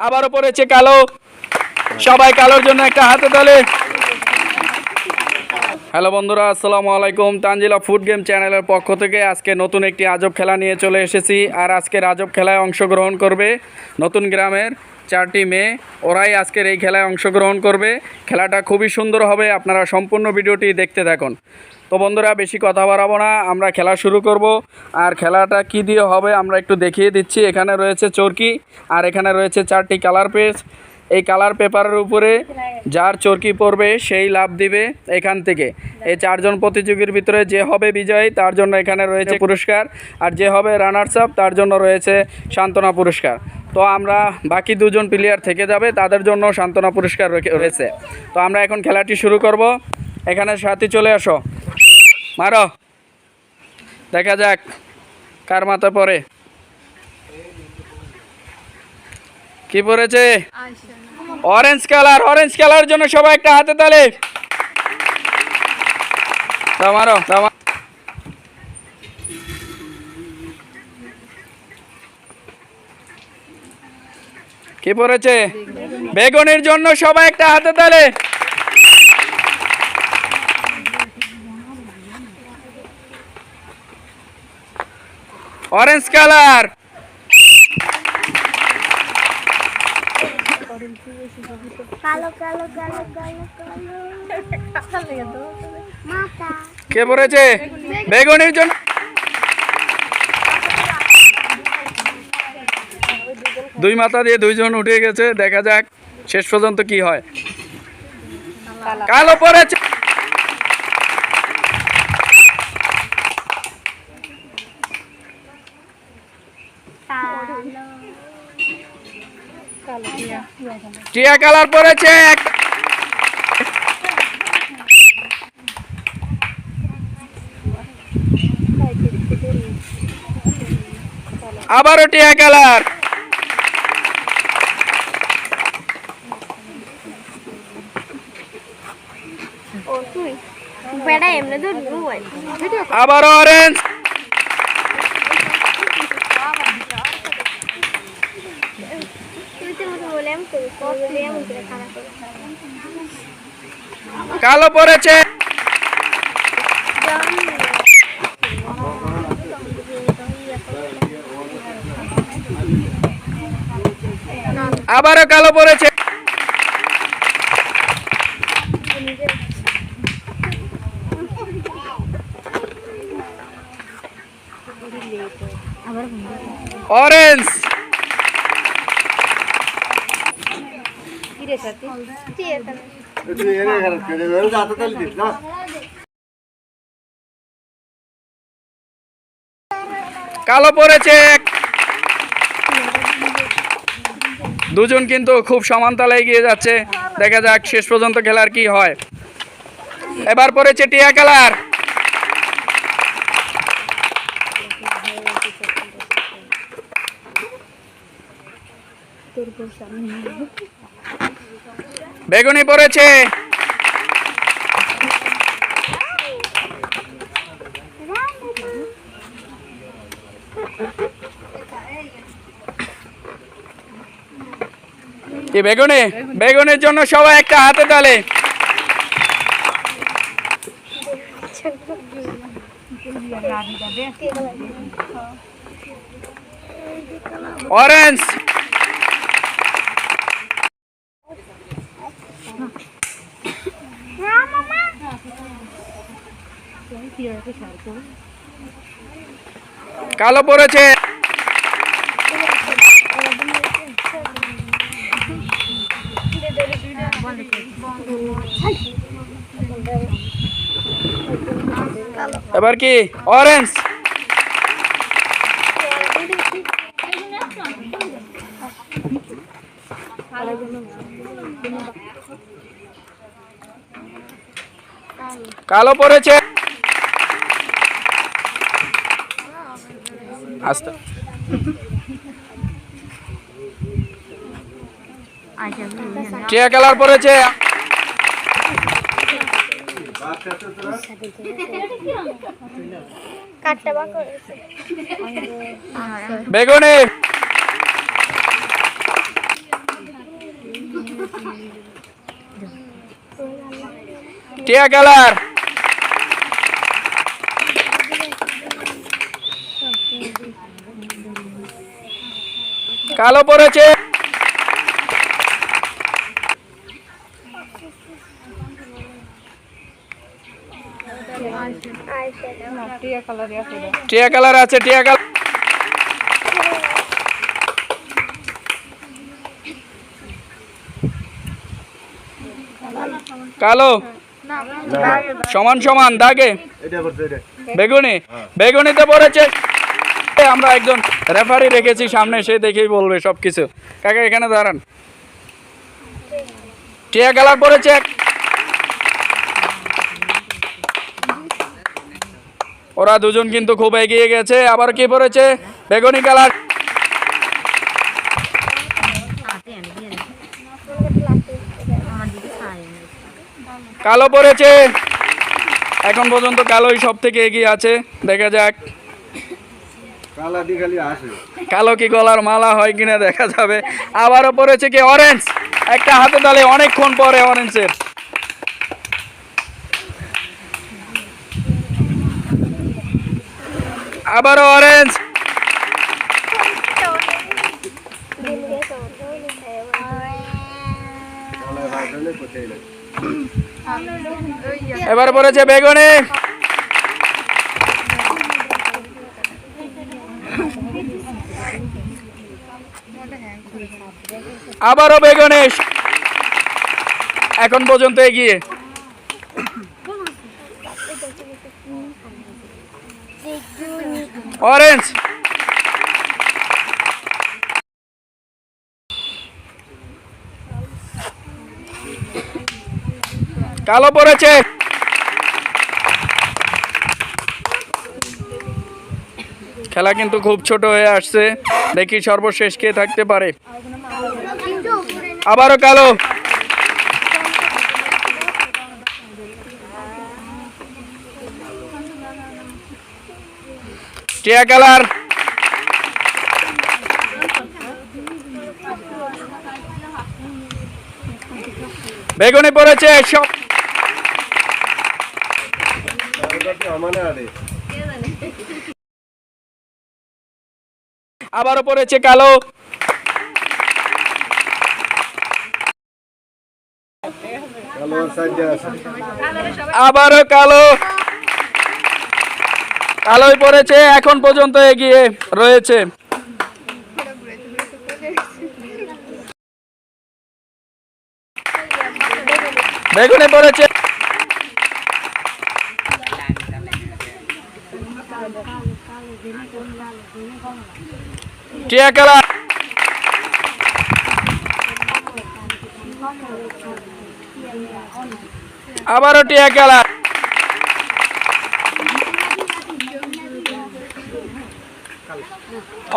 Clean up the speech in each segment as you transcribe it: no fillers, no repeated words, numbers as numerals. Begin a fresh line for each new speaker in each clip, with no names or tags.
আবারও পড়েছে কালো। সবাই কালোর জন্য একটা হাতে তালে। হ্যালো বন্ধুরা, আসসালামু আলাইকুম। তানজিলা ফুড গেম চ্যানেলের পক্ষ থেকে আজকে নতুন একটি আজব খেলা নিয়ে চলে এসেছি। আর আজকের আজব খেলায় অংশগ্রহণ করবে নতুন গ্রামের 4টি মেয়ে। ওরাই আজকের এই খেলায় অংশগ্রহণ করবে। খেলাটা খুবই সুন্দর হবে, আপনারা সম্পূর্ণ ভিডিওটি দেখতে থাকুন। তো বন্ধুরা, বেশি কথা বাড়াবো না, আমরা খেলা শুরু করব। আর খেলাটা কি দিয়ে হবে আমরা একটু দেখিয়ে দিচ্ছি। এখানে রয়েছে চরকি, আর এখানে রয়েছে 4টি কালার পেজ। এই কালার পেপারের উপরে যার চরকি পড়বে সেই লাভ দিবে এখান থেকে। এই 4জন প্রতিযোগীর ভিতরে যে হবে বিজয়ী তার জন্য এখানে রয়েছে পুরস্কার, আর যে হবে রানার্স আপ তার জন্য রয়েছে সান্ত্বনা পুরস্কার। তো আমরা বাকি 2জন প্লেয়ার থেকে যাবে, তাদের জন্য সান্ত্বনা পুরস্কার রয়েছে। তো আমরা এখন খেলাটি শুরু করব। এখানে সাথী চলে আসো, মারো, দেখা যাক কার মাথা পড়ে। কি পড়েছে? Orange colour. অরেঞ্জ কালার জন্য সবাই একটা হাতে তালে। মারো। কি পড়েছে? বেগুনের জন্য সবাই একটা হাতে তালে। Orange colour. কে পড়েছে? বেগুনের জন্য। দুই মাথা দিয়ে 2জন উঠে গেছে, দেখা যাক শেষ পর্যন্ত কি হয়। কালো পড়েছে। টিয়া কালার পড়েছে। আবারও টিয়া কালার। আবার অরেঞ্জ। কালো পড়েছে। আবারও কালো পড়েছে। অরেঞ্জ। কালো পড়েছে। 2জন কিন্তু খুব সমান তালে এগিয়ে যাচ্ছে, দেখা যাক শেষ পর্যন্ত খেলার কি হয়। এবার পড়েছে টিয়া কালার। বেগুনি পড়েছে। কি বেগুনি? বেগুনের জন্য সবাই একটা হাতে তালে। অরেঞ্জ। কালো পড়েছে। এবার কি? অরেঞ্জ। কালো পড়েছে। আস্তে। টিয়া কালার পড়েছে। বেগুনি। টিয়া কালার। কালো পড়েছে। টিয়া কালার আছে, টিয়া কালার। কালো সমান সমান দাগে। বেগুনি, বেগুনিতে পড়েছে। আমরা একজন রেফারি রেখেছি সামনে, সে দেখেই বলবে সবকিছু। কাকা এখানে দাঁড়ান। টিয়া কালার পড়েছে। ওরা দুজন কিন্তু খুব এগিয়ে গেছে। আবার কি পড়েছে? বেগুনি কালার। কালো পড়েছে। এখন পর্যন্ত কালোই সব থেকে এগিয়ে আছে। দেখা যাক কালো কি গলার মালা হয় কিনা দেখা যাবে। আবারও পড়েছে কি? অরেঞ্জ। একটা হাতে তালে অনেকক্ষণ পরে অরেঞ্জের। আবারও অরেঞ্জ। এবার পড়েছে বেগুনি। আবারও বেগুনি। এখন পর্যন্ত এগিয়ে। অরেঞ্জ। কালো পড়েছে। খেলা কিন্তু খুব ছোট হয়ে আসছে। দেখি সর্বশেষ কে থাকতে পারে। আবারও কালো। টিয়া কালার। বেগুনি পড়েছে। সব আবারও পড়েছে কালো। আবারও কালো। কালোই পড়েছে। এখন পর্যন্ত এগিয়ে রয়েছে। বেগুনি পড়েছে। টিয়া কালার। আবারও টিয়া কালার।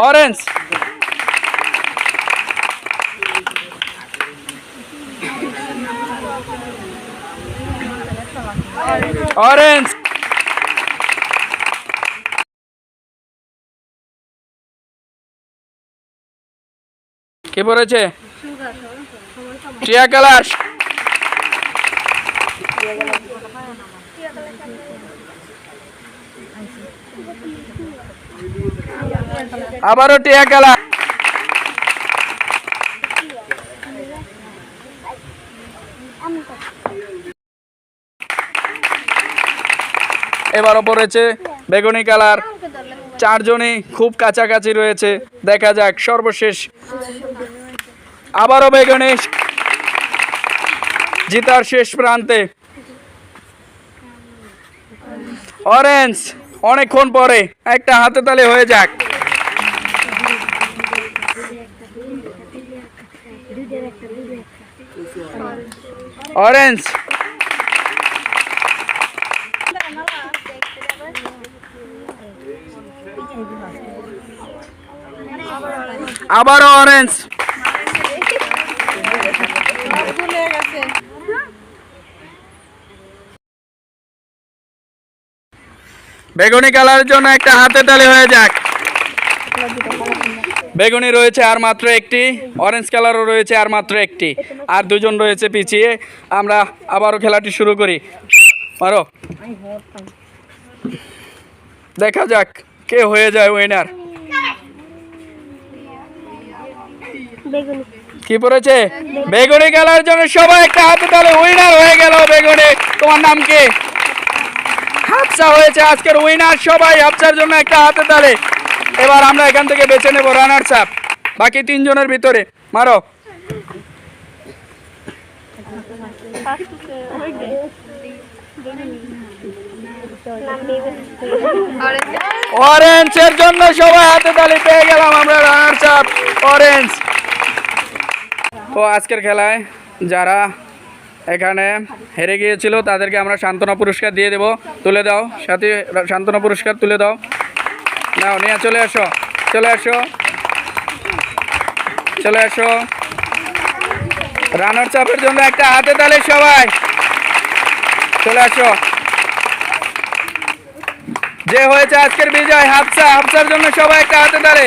অরেঞ্জ। অরেঞ্জ। কি পড়েছে? টিয়া কালার। আবারও টিয়া কালার। এবারও পড়েছে বেগুনি কালার। চারজনই খুব কাছাকাছি রয়েছে। দেখা যাক সর্বশেষ। আবারও বেগুনি জিতার শেষ প্রান্তে। অরেঞ্জ। অনেকক্ষণ পরে একটা হাতে তালে হয়ে যাক। অরেঞ্জ। আবারও অরেঞ্জ। বেগুনি কালারের জন্য একটা হাতে তালি হয়ে যাক। বেগুনি রয়েছে আর মাত্র একটি, অরেঞ্জ কালারও রয়েছে আর মাত্র একটি, আর দুজন রয়েছে পিছিয়ে। আমরা আবারও খেলাটি শুরু করি। মারো, দেখা যাক কে হয়ে যায় উইনার। কি পড়েছে? বেগুনি খেলার জন্য সবাই একটা হাতে তালে। উইনার হয়ে গেল বেগুনি। তোমার নাম কি? হাফসা হয়েছে আজকের উইনার। সবাই হাফসার জন্য একটা হাতে তালে। এবার আমরা এখান থেকে বেছে নেব রানার্স আপ, বাকি তিনজনের ভিতরে। মারো। অরেঞ্জের জন্য সবাই হাতে তালি। পেয়ে গেলাম আমরা রানার্স আপ, অরেঞ্জ। তো আজকের খেলায় যারা এখানে হেরে গিয়েছিল তাদেরকে আমরা সান্ত্বনা পুরস্কার দিয়ে দেব। তুলে দাও সাথে, সান্ত্বনা পুরস্কার তুলে দাও। নাও, নিয়ে চলে আসো, চলে আসো, চলে আসো। রানার্স আপের জন্য একটা হাতে তালে সবাই। চলে আসো। যে হয়েছে আজকের বিজয় হাফসা, হাফসার জন্য সবাই একটা হাতে তালে।